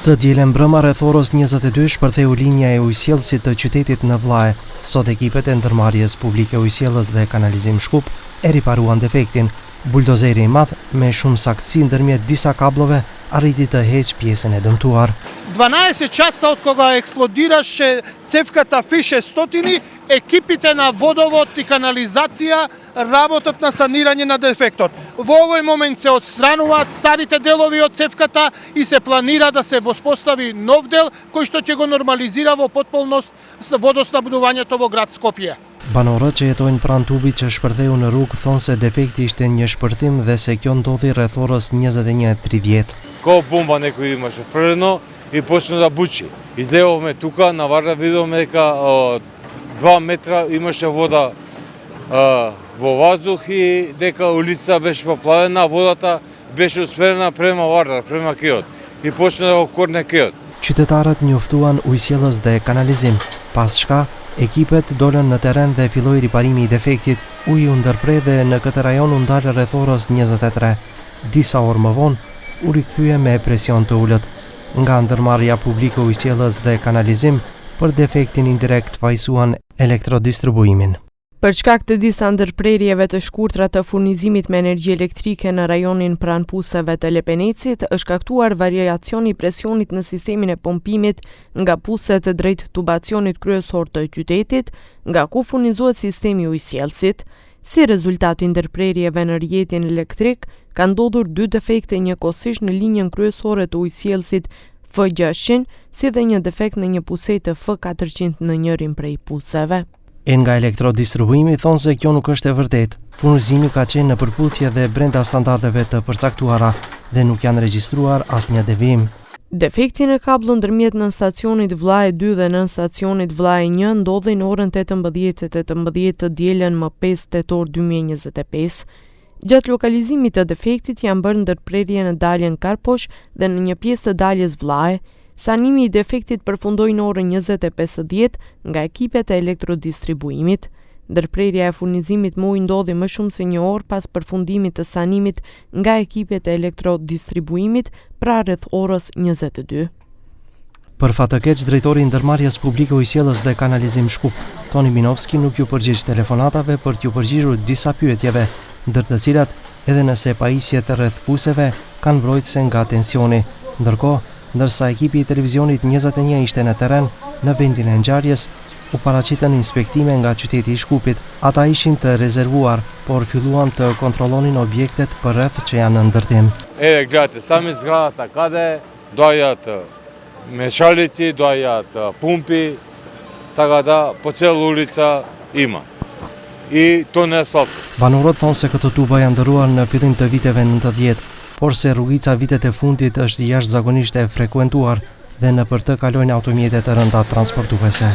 Të dielën mbrëma rreth orës 22 shpërtheu linja e ujësjellësit të qytetit në Vllaj. Sot ekipet e ndërmarrjes publike ujësjellës dhe kanalizim Shkup e riparuan defektin. Buldozeri i madh me shumë saktësi ndërmjet disa kablove arriti të heqë pjesën e dëmtuar. 12 часа от кога експлодираше цевката Фише стотини, екипите на водовод и канализација работат на санирање на дефектот. Во овој момент се отстрануваат старите делови од цевката и се планира да се воспостави нов дел кој што ќе го нормализира во потполност водоснабдувањето во град Скопје. Banorët që jetojnë pranë tubit që shpërtheu në rrugë thonë se defekti ishte një shpërthim dhe se kjo ndodhi rreth orës 21:30. Kao bomba некој имаше фрлено и почна да бучи. Излевавме тука, наварда видовме дека 2 метра имаше вода во ваздух и дека улица беше поплавена, водата беше усмерена према Вардар, према Кеот и почна да го корне Кеот. Qytetarët njoftuan ujësjellës dhe kanalizim, pas shka ekipet dolën në teren dhe filloi riparimi i defektit. Uji u ndërprej dhe në këtë rajon u ndalë rreth orës 23. Disa orë më vonë u rikthye me presion të ulët. Nga ndërmarrja publike ujësjellës dhe kanalizim, për defektin indirekt fajsuan elektrodistribuimin. Për shkak të disa ndërprerjeve të shkurtra të furnizimit me energji elektrike në rajonin pranë puseve të Lepenecit, është shkaktuar variacioni i presionit në sistemin e pompimit nga puset drejt tubacionit kryesor të qytetit, nga ku furnizohet sistemi ujësjellësit. Si rezultat i ndërprerjeve në rrjetin elektrik, ka ndodhur 2 defekte njëkohësisht në linjën kryesore të ujësjellësit F600, si dhe një defekt në një pusetë F400 në njërin prej puseve. Nga elektrodistribuimi thonë se kjo nuk është e vërtetë. Furnizimi ka qenë në përputhje dhe brenda standardeve të përcaktuara dhe nuk janë regjistruar asnjë devijim. Defekti në kabllën ndërmjet nën stacionit Vllaj 2 dhe nën stacionit Vllaj 1 ndodhi në orën 18:18 të dielën më 5 tetor 2025. Gjatë lokalizimit të defektit janë bërë ndërprerje në daljen Karposh dhe në një pjesë të daljes Vllaj. Sanimi i defektit përfundoi në orën 20:50 nga ekipet e elektrodistribuimit. Ndërprerja e furnizimit muj ndodhi më shumë se një orë pas përfundimit të sanimit nga ekipet e elektrodistribuimit pra rreth orës 22. Për fat të keq, drejtori i ndërmarrjes publike ujësjellës dhe kanalizim Shkup, Toni Minovski, nuk ju përgjigj telefonatave për t'ju përgjigjur disa pyetjeve, ndër të cilat edhe nëse pajisjet rreth puseve kanë mbrojtëse nga tensioni. Ndërsa ekipi i televizionit 21 ishte në teren, në vendin e ngjarjes, u paraqitën inspektime nga qyteti i Shkupit. Ata ishin të rezervuar, por filluan të kontrollonin objektet për rreth që janë në ndërtim. Edhe gledajte, sami zgradata kade, doajat mešalici, doajat pumpi, така да po cela ulica ima. I to në asfalt. Banorët thonë se këto tuba janë ndëruar në fillim të viteve 90, por se rrugica vitet e fundit është jashtëzakonisht e frekuentuar dhe nëpër të kalojnë automjete të rënda transportuese.